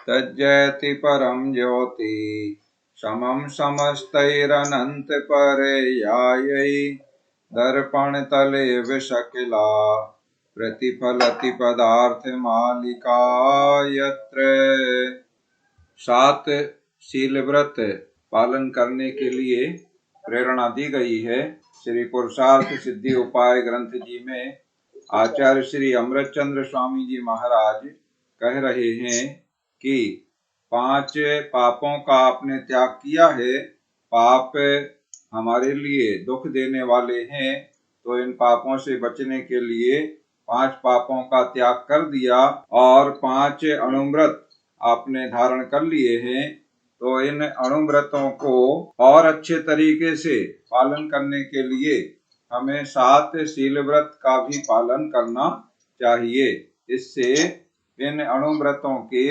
तज्जयति परम ज्योति समम समस्तैरनंत पर्यायै दर्पण तले विशकिला प्रतिफलति पदार्थ मालिका यत्र। 7 शील व्रत पालन करने के लिए प्रेरणा दी गई है। श्री पुरुषार्थ सिद्धि उपाय ग्रंथ जी में आचार्य श्री अमृतचंद्र स्वामी जी महाराज कह रहे हैं कि 5 पापों का आपने त्याग किया है। पाप हमारे लिए दुख देने वाले हैं, तो इन पापों से बचने के लिए 5 पापों का त्याग कर दिया और 5 अणुव्रत आपने धारण कर लिए हैं। तो इन अणुव्रतों को और अच्छे तरीके से पालन करने के लिए हमें 7 शील व्रत का भी पालन करना चाहिए। इससे इन अणुव्रतों के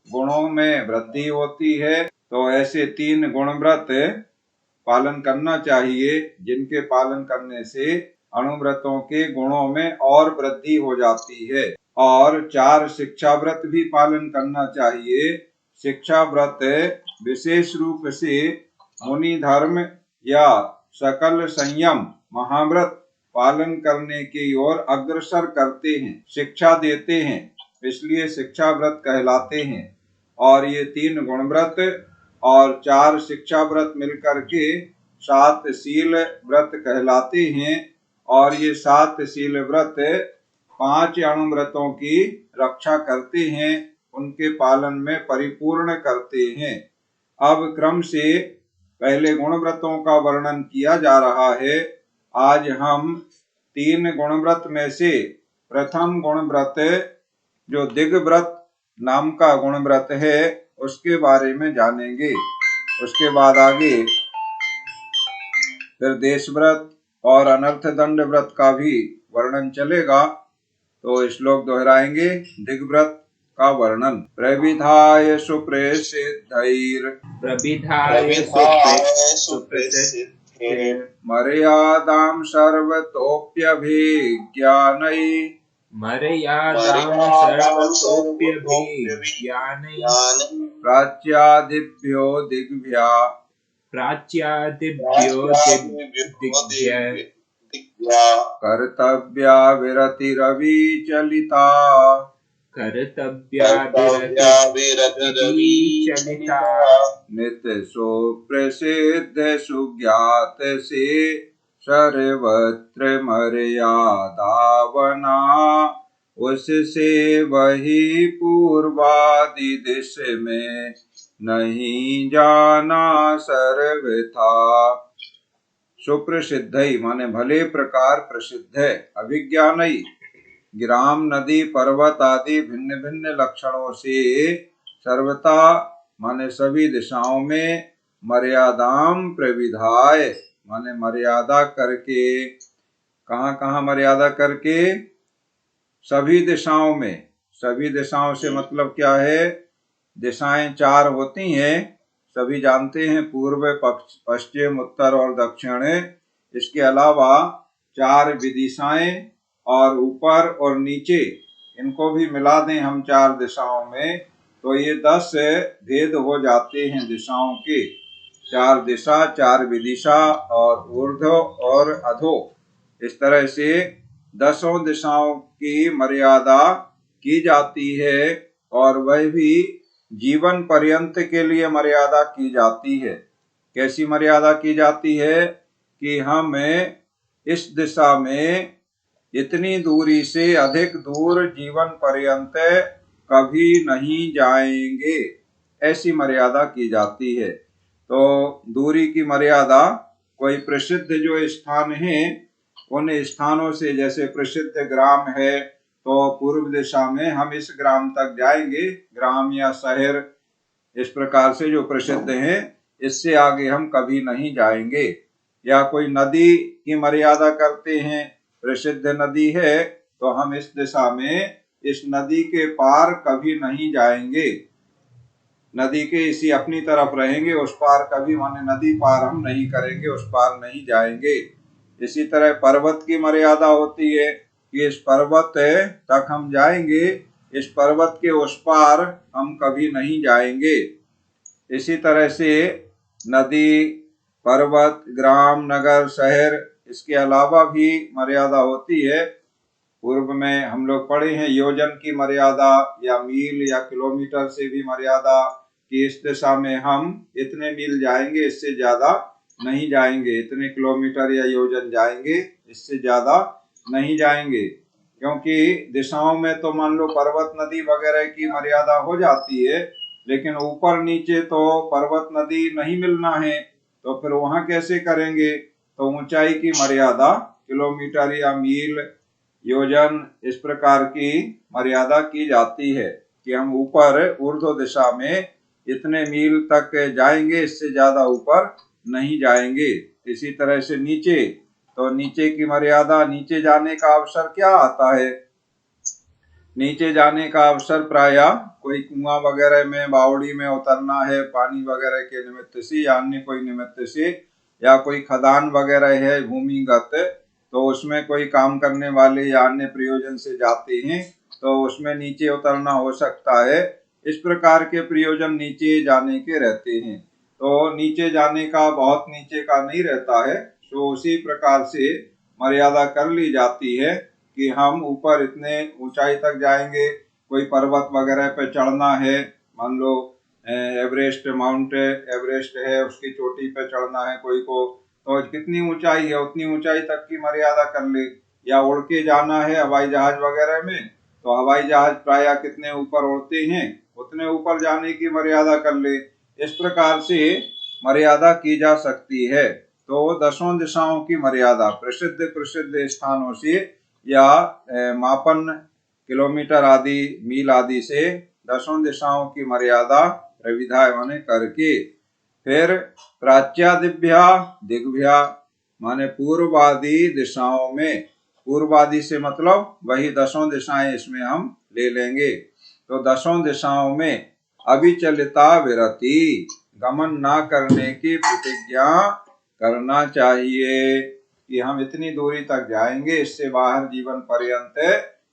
गुणों में वृद्धि होती है। तो ऐसे 3 गुण व्रत पालन करना चाहिए, जिनके पालन करने से अणुव्रतों के गुणों में और वृद्धि हो जाती है। और 4 शिक्षा व्रत भी पालन करना चाहिए। शिक्षा व्रत विशेष रूप से मुनि धर्म या सकल संयम महाव्रत पालन करने की ओर अग्रसर करते हैं, शिक्षा देते हैं, इसलिए शिक्षा व्रत कहलाते हैं। और ये 3 गुण व्रत और 4 शिक्षा व्रत मिलकर के 7 शील व्रत कहलाते हैं। और ये 7 शील व्रत 5 अणुव्रतों की रक्षा करते हैं, उनके पालन में परिपूर्ण करते हैं। अब क्रम से पहले गुण व्रतों का वर्णन किया जा रहा है। आज हम 3 गुण व्रत में से प्रथम गुण व्रत जो दिग व्रत नाम का गुण व्रत है उसके बारे में जानेंगे। उसके बाद आगे फिर देश व्रत और अनर्थ दंड व्रत का भी वर्णन चलेगा। तो श्लोक दोहराएंगे। दिग व्रत का वर्णन। प्रविधाय सुप्रसिद्धैर मर्यादां सर्वतोप्यभिज्ञानै प्राच्यादिभ्यो दिग्भ्या कर्तव्या विरतिरविचलिता नित्य सुप्रसिद्ध सुज्ञात से सर्वत्र मर्यादावना उससे वही पूर्वादि दिश में नहीं जाना सर्वथा। सुप्रसिद्धई माने भले प्रकार प्रसिद्ध है। अभिज्ञानई ग्राम नदी पर्वत आदि भिन्न भिन्न लक्षणों से सर्वथा माने सभी दिशाओं में मर्यादाम प्रविधाय माने मर्यादा करके। कहाँ कहाँ मर्यादा करके? सभी दिशाओं में। सभी दिशाओं से मतलब क्या है? दिशाएं 4 होती हैं, सभी जानते हैं, पूर्व पश्चिम उत्तर और दक्षिण। इसके अलावा 4 विदिशाएं और ऊपर और नीचे, इनको भी मिला दें हम 4 दिशाओं में तो ये 10 भेद हो जाते हैं दिशाओं के। 4 दिशा, 4 विदिशा और ऊर्ध्व और अधो, इस तरह से 10 दिशाओं की मर्यादा की जाती है। और वह भी जीवन पर्यंत के लिए मर्यादा की जाती है। कैसी मर्यादा की जाती है कि हम इस दिशा में इतनी दूरी से अधिक दूर जीवन पर्यंत कभी नहीं जाएंगे, ऐसी मर्यादा की जाती है। तो दूरी की मर्यादा कोई प्रसिद्ध जो स्थान है उन स्थानों से, जैसे प्रसिद्ध ग्राम है तो पूर्व दिशा में हम इस ग्राम तक जाएंगे, ग्राम या शहर, इस प्रकार से जो प्रसिद्ध हैं, इससे आगे हम कभी नहीं जाएंगे। या कोई नदी की मर्यादा करते हैं, प्रसिद्ध नदी है तो हम इस दिशा में इस नदी के पार कभी नहीं जाएंगे, नदी के इसी अपनी तरफ रहेंगे, उस पार कभी माने नदी पार हम नहीं करेंगे, उस पार नहीं जाएंगे। इसी तरह पर्वत की मर्यादा होती है कि इस पर्वत तक हम जाएंगे इस पर्वत के उस पार हम कभी नहीं जाएंगे। इसी तरह से नदी, पर्वत, ग्राम, नगर, शहर, इसके अलावा भी मर्यादा होती है। पूर्व में हम लोग पढ़े हैं योजन की मर्यादा, या मील या किलोमीटर से भी मर्यादा कि इस दिशा में हम इतने मील जाएंगे, इससे ज्यादा नहीं जाएंगे, इतने किलोमीटर या योजन जाएंगे, इससे ज्यादा नहीं जाएंगे। क्योंकि दिशाओं में तो मान लो पर्वत, नदी वगैरह की मर्यादा हो जाती है, लेकिन ऊपर नीचे तो पर्वत, नदी नहीं मिलना है, तो फिर वहां कैसे करेंगे? तो ऊंचाई की मर्यादा किलोमीटर या मील, योजन, इस प्रकार की मर्यादा की जाती है कि हम ऊपर ऊर्ध्व दिशा में इतने मील तक जाएंगे, इससे ज्यादा ऊपर नहीं जाएंगे। इसी तरह से नीचे, तो नीचे की मर्यादा, नीचे जाने का अवसर क्या आता है? नीचे जाने का अवसर प्राय कोई कुआं वगैरह में, बावड़ी में उतरना है पानी वगैरह के निमित्त से, या अन्य कोई निमित्त से, या कोई खदान वगैरह है भूमिगत, तो उसमें कोई काम करने वाले या अन्य प्रयोजन से जाते हैं, तो उसमें नीचे उतरना हो सकता है। इस प्रकार के प्रयोजन नीचे जाने के रहते हैं। तो नीचे जाने का बहुत नीचे का नहीं रहता है, तो उसी प्रकार से मर्यादा कर ली जाती है कि हम ऊपर इतने ऊंचाई तक जाएंगे। कोई पर्वत वगैरह पे चढ़ना है, मान लो एवरेस्ट, माउंट एवरेस्ट है, उसकी चोटी पे चढ़ना है कोई को, तो कितनी ऊंचाई है उतनी ऊंचाई तक की मर्यादा कर ले। या उड़ के जाना है हवाई जहाज वगैरह में, तो हवाई जहाज प्राय कितने ऊपर उड़ते हैं, उतने ऊपर जाने की मर्यादा कर ले। इस प्रकार से मर्यादा की जा सकती है। तो दसों दिशाओं की मर्यादा प्रसिद्ध प्रसिद्ध स्थानों से या मापन किलोमीटर आदि, मील आदि से दसों दिशाओं की मर्यादा प्रविधा माने करके, फिर प्राच्यादिभ्या दिग्भ्या माने पूर्वादि दिशाओं में, पूर्वादि से मतलब वही दसों दिशाएं इसमें हम ले लेंगे। तो दसों दिशाओं में अविचलिता विरति, गमन ना करने की प्रतिज्ञा करना चाहिए कि हम इतनी दूरी तक जाएंगे, इससे बाहर जीवन पर्यंत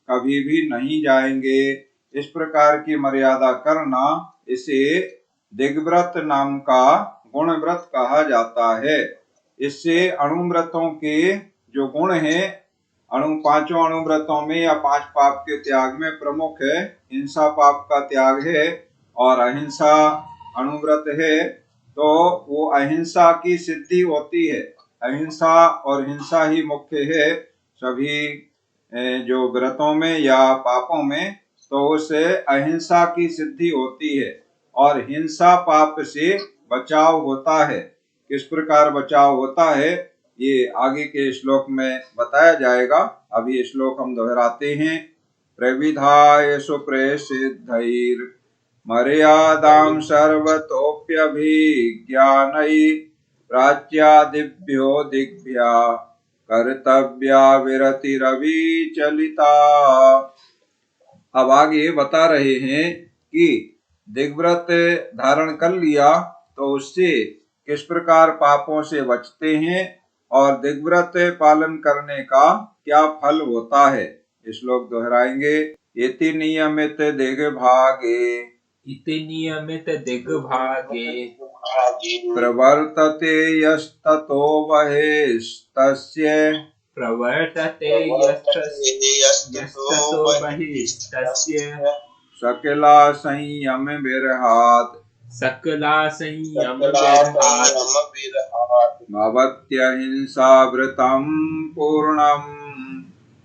कभी भी नहीं जाएंगे। इस प्रकार की मर्यादा करना, इसे दिग्व्रत नाम का गुण व्रत कहा जाता है। इससे अणुव्रतों के जो गुण हैं, पांचों अणुव्रतों में या 5 पाप के त्याग में प्रमुख है हिंसा पाप का त्याग है, और अहिंसा अणुव्रत है। तो वो अहिंसा की सिद्धि होती है, अहिंसा और हिंसा ही मुख्य है सभी जो व्रतों में या पापों में। तो उससे अहिंसा की सिद्धि होती है, और हिंसा पाप से बचाव होता है। किस प्रकार बचाव होता है ये आगे के श्लोक में बताया जाएगा। अभी श्लोक हम दोहराते हैं। प्रविधाय सुप्रसिद्धैर् मर्यादां सर्वतोप्यभिज्ञानै प्राच्यादिभ्यो दिग्भ्या कर्तव्या विरतिरविचलिता। अब आगे बता रहे हैं कि दिग्व्रत धारण कर लिया तो उससे किस प्रकार पापों से बचते हैं, और दिग्व्रत पालन करने का क्या फल होता है। श्लोक दोहराएंगे। इति नियमित दिग्भागे, इति नियमित दिग्भागे प्रवर्तते यस्ततो बहिस्तस्य, प्रवर्तते यस्ततो बहिस्तस्य सकला संयम विरहात्, सकला संयम विरहात् भवत्यहिंसावृतं पूर्णम्,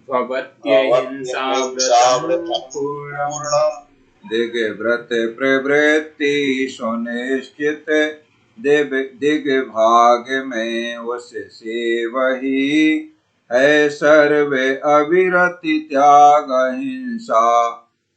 भवत्यहिंसाव्रतं पूर्णम्। दिग्व्रत प्रवृत्ति सुनिश्चित, दिग्भाग में उससे वही है सर्वे अविरति त्याग, हिंसा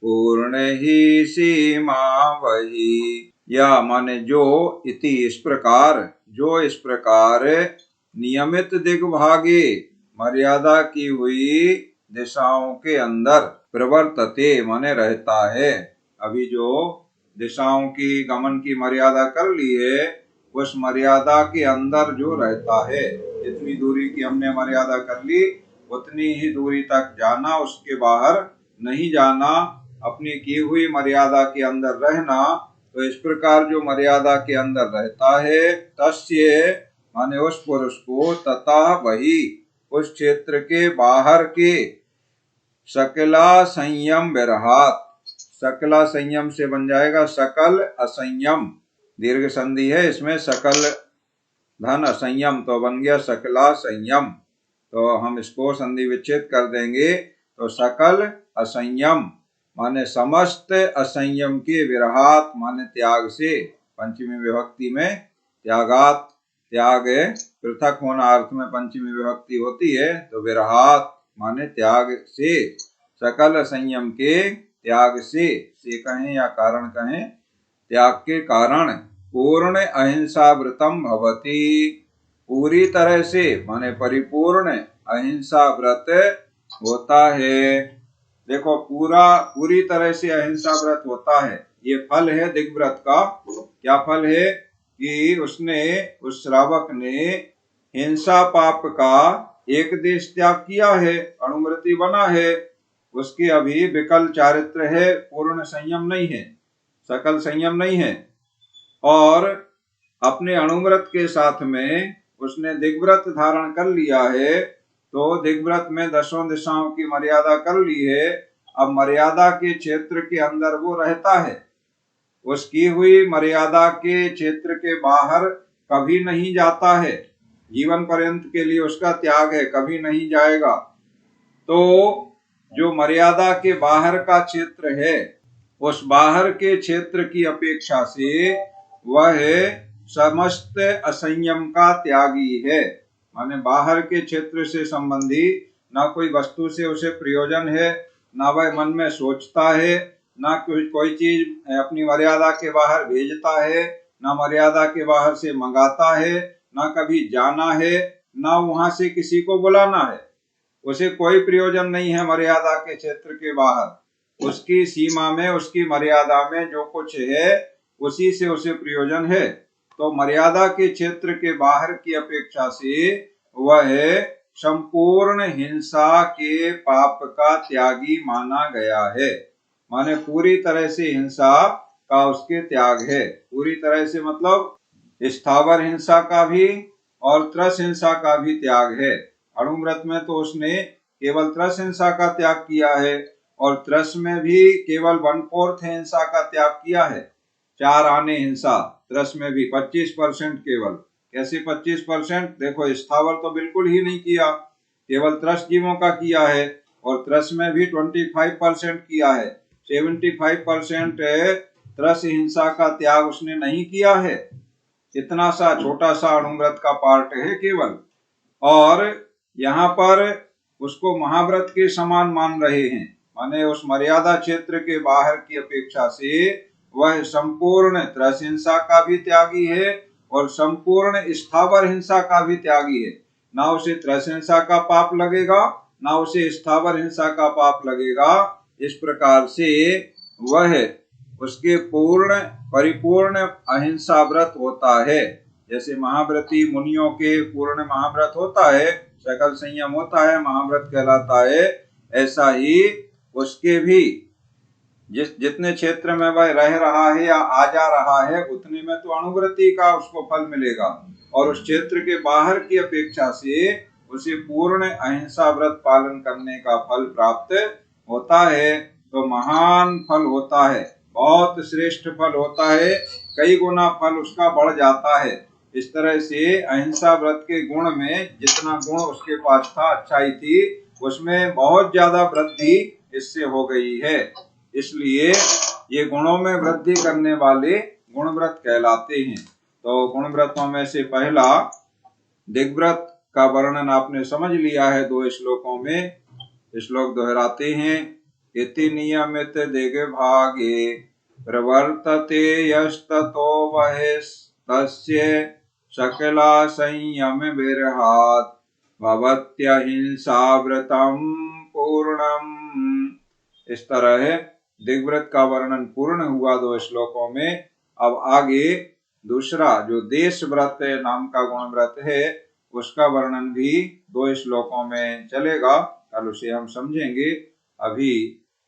पूर्ण ही सीमा वही। या माने जो इति इस प्रकार, जो इस प्रकार नियमित दिग्भागे मर्यादा की हुई दिशाओं के अंदर प्रवर्तते माने रहता है। अभी जो दिशाओं की गमन की मर्यादा कर ली है, उस मर्यादा के अंदर जो रहता है, जितनी दूरी की हमने मर्यादा कर ली उतनी ही दूरी तक जाना, उसके बाहर नहीं जाना। अपनी की हुई मर्यादा के अंदर रहना। तो इस प्रकार जो मर्यादा के अंदर रहता है, तस्य माने उस पुरुष को, तथा वही उस क्षेत्र के बाहर के, सकला संयम विरहात, सकला संयम से बन जाएगा सकल असंयम, दीर्घ संधि है इसमें, सकल धन असंयम तो बन गया सकला संयम। तो हम इसको संधि विच्छेद कर देंगे तो सकल असंयम माने समस्त असंयम के, विरहात माने त्याग से, पंचमी विभक्ति में त्यागात, त्याग पृथक होना अर्थ में पंचमी विभक्ति होती है, तो विरहात माने त्याग से, सकल संयम के त्याग से कहें या कारण कहें, त्याग के कारण, पूर्ण अहिंसा व्रतम भवति, पूरी तरह से माने परिपूर्ण अहिंसा व्रत होता है। देखो पूरी तरह से अहिंसा व्रत होता है, ये फल है दिग्व्रत का। क्या फल है कि उसने, उस श्रावक ने हिंसा पाप का एक देश त्याग किया है, अणुव्रती बना है, उसकी अभी विकल चारित्र है, पूर्ण संयम नहीं है, सकल संयम नहीं है, और अपने अणुव्रत के साथ में उसने दिग्व्रत धारण कर लिया है। तो दिग्व्रत में 10 दिशाओं की मर्यादा कर ली है, अब मर्यादा के क्षेत्र के अंदर वो रहता है, उसकी हुई मर्यादा के क्षेत्र के बाहर कभी नहीं जाता है, जीवन पर्यंत के लिए उसका त्याग है, कभी नहीं जाएगा। तो जो मर्यादा के बाहर का क्षेत्र है, उस बाहर के क्षेत्र की अपेक्षा से वह समस्त असंयम का त्यागी है, माने बाहर के क्षेत्र से संबंधी ना कोई वस्तु से उसे प्रयोजन है, ना वह मन में सोचता है, ना कोई चीज अपनी मर्यादा के बाहर भेजता है, ना मर्यादा के बाहर से मंगाता है, ना कभी जाना है, ना वहां से किसी को बुलाना है, उसे कोई प्रयोजन नहीं है मर्यादा के क्षेत्र के बाहर, उसकी सीमा में, उसकी मर्यादा में जो कुछ है उसी से उसे प्रयोजन है। तो मर्यादा के क्षेत्र के बाहर की अपेक्षा से वह संपूर्ण हिंसा के पाप का त्यागी माना गया है, माने पूरी तरह से हिंसा का उसके त्याग है। पूरी तरह से मतलब स्थावर हिंसा का भी और त्रस हिंसा का भी त्याग है। अणुव्रत में तो उसने केवल त्रस हिंसा का त्याग किया है, और त्रस में भी केवल 1/4 हिंसा का त्याग किया है, 4 आने हिंसा, त्रस में भी 25% केवल। कैसे 25%? देखो स्थावर तो बिल्कुल ही नहीं किया, केवल त्रस जीवों का किया है, और त्रस में भी 25% किया है, 75% त्रस हिंसा का त्याग उसने नहीं किया है। इतना सा छोटा सा अणुव्रत का पार्ट है केवल, और यहाँ पर उसको महाव्रत के समान मान रहे हैं, माने उस मर्यादा क्षेत्र के बाहर की अपेक्षा से वह संपूर्ण त्रस हिंसा का भी त्यागी है और संपूर्ण स्थावर हिंसा का भी त्यागी है। ना उसे त्रस हिंसा का पाप लगेगा, ना उसे स्थावर हिंसा का पाप लगेगा। इस प्रकार से वह उसके पूर्ण परिपूर्ण अहिंसा व्रत होता है। जैसे महाव्रती मुनियों के पूर्ण महाव्रत होता है, सकल संयम होता है, महाव्रत कहलाता है, ऐसा ही उसके भी जितने क्षेत्र में वह रह रहा है या आ जा रहा है, उतने में तो अणुव्रती का उसको फल मिलेगा, और उस क्षेत्र के बाहर की अपेक्षा से उसे पूर्ण अहिंसा व्रत पालन करने का फल प्राप्त होता है। तो महान फल होता है, बहुत श्रेष्ठ फल होता है, कई गुना फल उसका बढ़ जाता है। इस तरह से अहिंसा व्रत के गुण में जितना गुण उसके पास था, अच्छाई थी, उसमें बहुत ज्यादा वृद्धि इससे हो गई है। इसलिए ये गुणों में वृद्धि करने वाले गुणव्रत कहलाते हैं। तो गुणव्रतों में से पहला दिग्व्रत का वर्णन आपने समझ लिया है 2 श्लोकों में। श्लोक दोहराते हैं। इति नियमित दिग भागे प्रवर्तते यस्ततो वहिस्तस्य सकला संयम विरहात् भवत्यहिंसा व्रतम पूर्णम। इस तरह दिग्व्रत का वर्णन पूर्ण हुआ 2 श्लोकों में। अब आगे दूसरा जो देश व्रत नाम का गुणव्रत है, उसका वर्णन भी 2 श्लोकों में चलेगा, कल उसे हम समझेंगे। अभी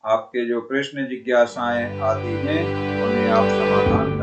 आपके जो प्रश्न जिज्ञासाएं आदि हैं उन्हें आप समाधान